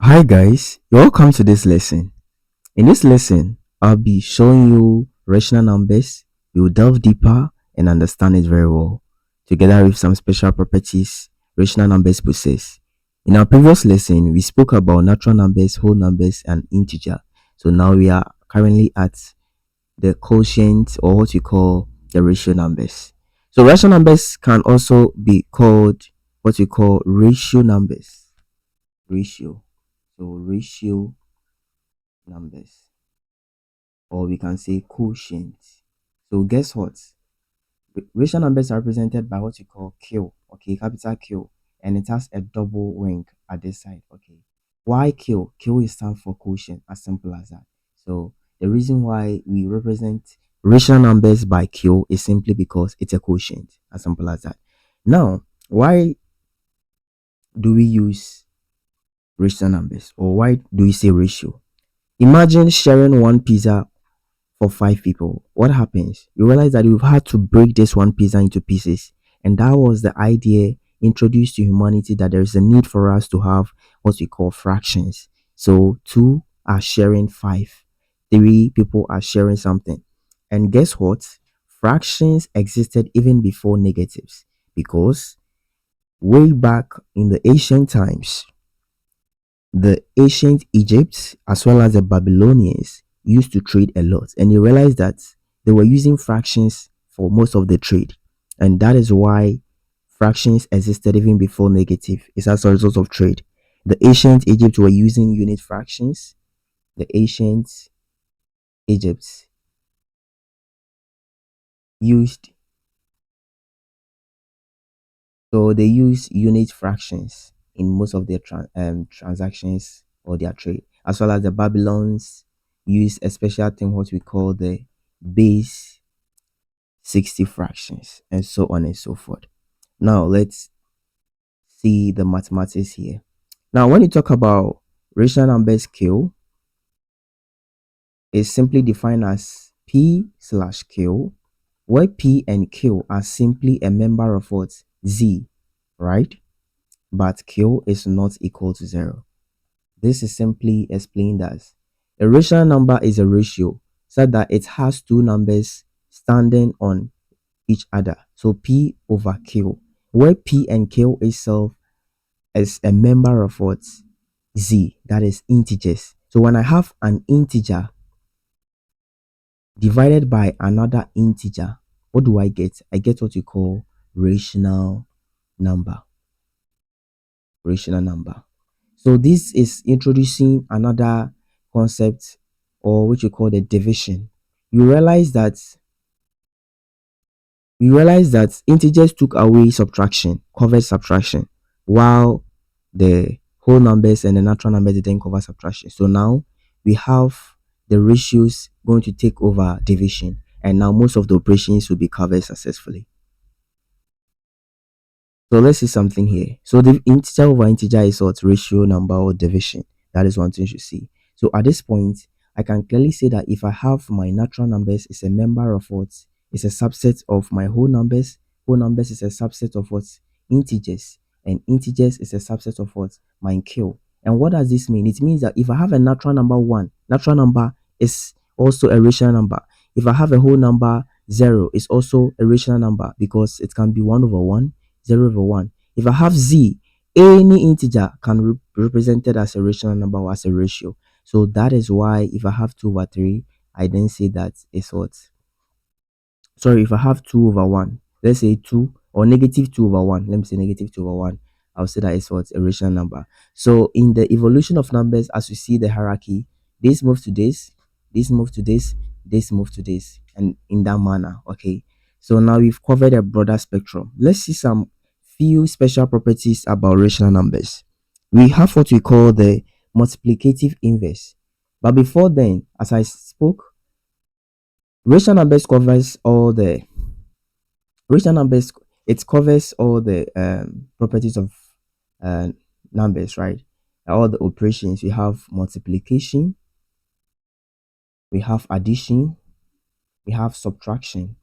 Hi guys, welcome to this lesson. In this lesson, I'll be showing you rational numbers. You'll delve deeper and understand it very well, together with some special properties rational numbers possess. In our previous lesson, we spoke about natural numbers, whole numbers, and integer. So now we are currently at the quotient, or what we call the ratio numbers. So rational numbers can also be called what we call ratio numbers. Ratio. So ratio numbers, or we can say quotient. So guess what? Rational numbers are represented by what we call Q, okay, capital Q, and it has a double ring at this side, okay. Why Q? Q is stand for quotient, as simple as that. So the reason why we represent rational numbers by Q is simply because it's a quotient, as simple as that. Now, why do we use rational numbers, or why do we say ratio? Imagine sharing one pizza for 5 people. What happens? You realize that you've had to break this one pizza into pieces. And that was the idea introduced to humanity, that there is a need for us to have what we call fractions. So two are sharing five, 3 people are sharing something. And guess what? Fractions existed even before negatives, because way back in the ancient times, the ancient Egypt as well as the Babylonians used to trade a lot, and they realized that they were using fractions for most of the trade, and that is why fractions existed even before negative. It's as a result of trade. The ancient Egypt were using unit fractions. The ancient Egypt used so they use unit fractions in most of their transactions or their trade, as well as the Babylons use a special thing, what we call the base 60 fractions, and so on and so forth. Now let's see the mathematics here. Now when you talk about rational number scale, is simply defined as P slash Q, where P and Q are simply a member of what? Z, right? But Q is not equal to 0. This is simply explained as a rational number is a ratio such that it has two numbers standing on each other. So P over Q, where P and Q itself is a member of what? Z, that is integers. So when I have an integer divided by another integer, what do I get? I get what you call rational number. Rational number. So this is introducing another concept, or which we call the division. You realize that integers took away subtraction, covered subtraction, while the whole numbers and the natural numbers didn't cover subtraction. So now we have the ratios going to take over division, and now most of the operations will be covered successfully. So let's see something here. So the integer over integer is what? Ratio, number, or division. That is one thing you should see. So at this point, I can clearly say that if I have my natural numbers is a member of what? It's a subset of my whole numbers is a subset of what? Integers. And integers is a subset of what? My Q. And what does this mean? It means that if I have a natural number 1, natural number is also a rational number. If I have a whole number 0, it's also a rational number, because it can be 1 over 1, 0 over 1. If I have Z, any integer can be represented as a rational number or as a ratio. So that is why if I have 2 over 3, I then say that is what? Sorry, if I have 2 over 1, let's say 2 or negative 2 over 1, let me say negative 2 over 1, I'll say that is what? A rational number. So in the evolution of numbers, as we see the hierarchy, this moves to this moves to this moves to this, and in that manner, okay. So now we've covered a broader spectrum. Let's see some few special properties about rational numbers. We have what we call the multiplicative inverse. But before then, as I spoke, rational numbers covers all the rational numbers. It covers all the properties of uh, numbers, right? All the operations. We have multiplication, we have addition, we have subtraction,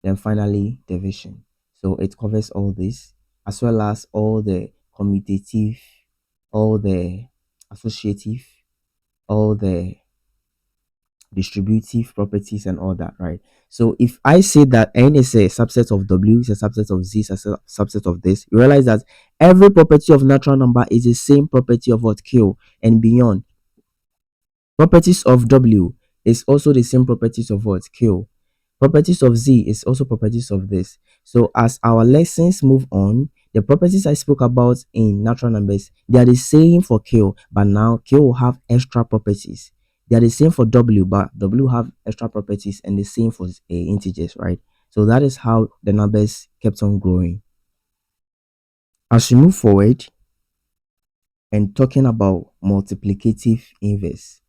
then finally division. So it covers all this, as well as all the commutative, all the associative, all the distributive properties and all that, right? So if I say that n is a subset of w, is a subset of z, is a subset of this, you realize that every property of natural number is the same property of what q and beyond. Properties of w is also the same properties of what q. Properties of z is also properties of this. So as our lessons move on, the properties I spoke about in natural numbers, they are the same for q, but now q will have extra properties. They are the same for w, but w have extra properties, and the same for integers, right? So that is how the numbers kept on growing. As we move forward and talking about multiplicative inverse,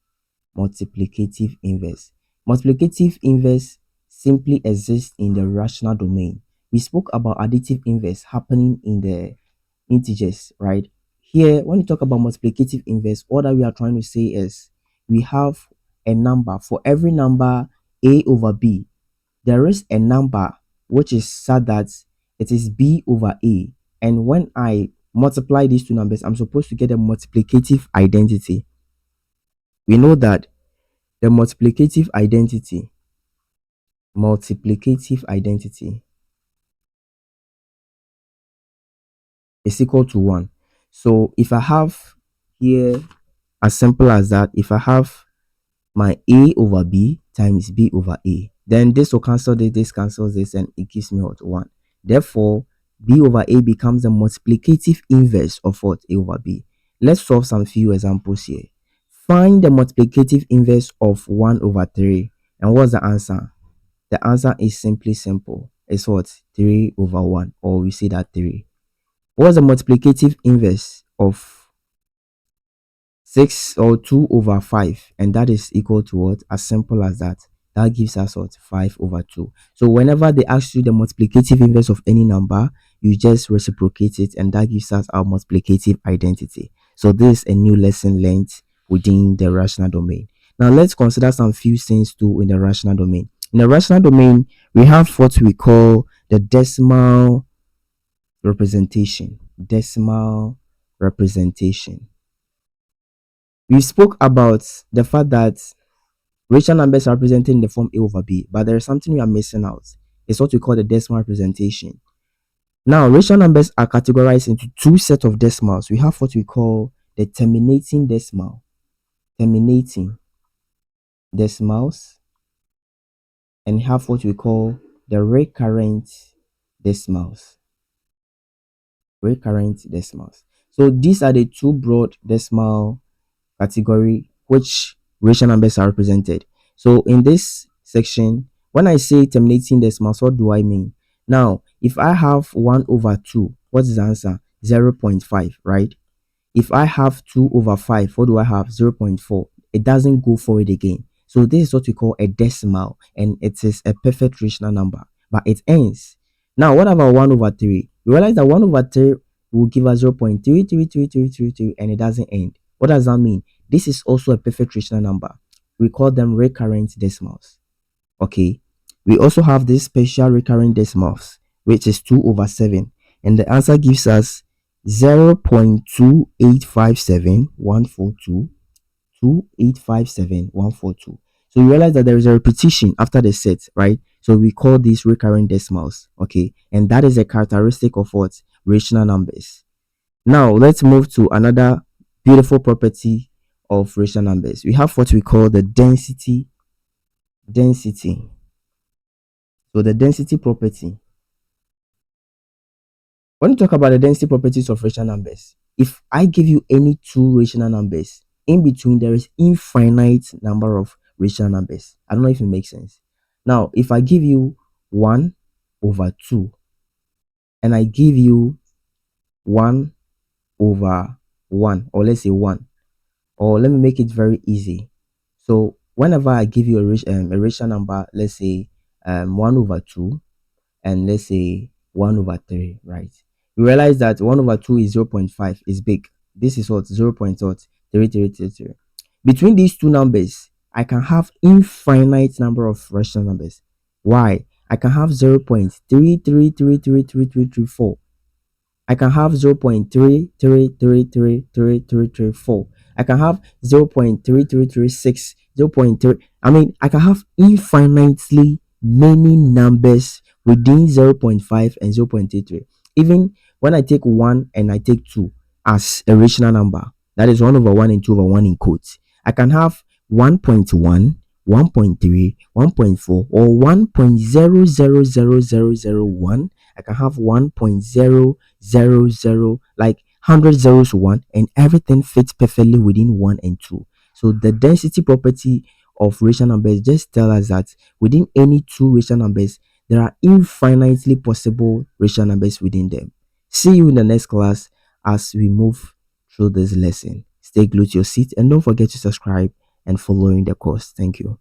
multiplicative inverse. Multiplicative inverse simply exists in the rational domain. We spoke about additive inverse happening in the integers, right? Here, when you talk about multiplicative inverse, all that we are trying to say is we have a number. For every number a over b, there is a number which is such that it is b over a. And when I multiply these two numbers, I'm supposed to get a multiplicative identity. We know that the multiplicative identity is equal to 1. So if I have here, as simple as that, if I have my a over b times b over a, then this will cancel this cancels this, and it gives me what 1. Therefore, b over a becomes the multiplicative inverse of what a over b. Let's solve some few examples here. Find the multiplicative inverse of 1 over 3. And what's the answer? The answer is simply simple. It's what? 3 over 1, or we say that 3. What's the multiplicative inverse of 6 or 2 over 5? And that is equal to what? As simple as that. That gives us what? 5 over 2. So whenever they ask you the multiplicative inverse of any number, you just reciprocate it, and that gives us our multiplicative identity. So this is a new lesson learned within the rational domain. Now let's consider some few things too in the rational domain. In the rational domain, we have what we call the decimal representation. Decimal representation. We spoke about the fact that rational numbers are represented in the form a over b, but there is something we are missing out. It's what we call the decimal representation. Now, rational numbers are categorized into two sets of decimals. We have what we call the terminating decimal, terminating decimals, and have what we call the recurrent decimals. Recurrent decimals. So these are the two broad decimal category which rational numbers are represented. So in this section, when I say terminating decimals, what do I mean? Now, if I have 1 over 2, what is the answer? 0.5, right? If I have 2 over 5, what do I have? 0.4. It doesn't go forward again. So this is what we call a decimal, and it is a perfect rational number, but it ends. Now, what about 1 over 3? You realize that 1 over 3 will give us 0.3333333, and it doesn't end. What does that mean? This is also a perfect rational number. We call them recurrent decimals. Okay. We also have this special recurrent decimals, which is 2 over 7. And the answer gives us 0.2857142. So you realize that there is a repetition after the set, right? So we call these recurrent decimals. Okay. And that is a characteristic of what? Rational numbers. Now let's move to another beautiful property of rational numbers. We have what we call the density. So the density property. When you talk about the density properties of rational numbers, if I give you any two rational numbers, in between there is infinite number of rational numbers. I don't know if it makes sense. Now, if I give you 1 over 2 and I give you 1 over 1, or let's say 1, or let me make it very easy. So whenever I give you a rational number, let's say 1 over 2, and let's say 1 over 3, right? You realize that 1 over 2 is 0.5, is big. This is what? 0.3333. Between these two numbers, I can have infinite number of rational numbers. Why? I can have 0.3333334. I can have 0.333333334. I can have 0.3336, 0.3. I mean, I can have infinitely many numbers within 0.5 and 0.33. Even when I take 1 and I take 2 as a rational number, that is 1 over 1 and 2 over 1 in quotes, I can have 1.1, 1.3, 1.4, or 1.000001. I can have 1.000, like 100 zeros to 1, and everything fits perfectly within 1 and 2. So the density property of rational numbers just tell us that within any two rational numbers, there are infinitely possible rational numbers within them. See you in the next class as we move through this lesson. Stay glued to your seat and don't forget to subscribe and following the course. Thank you.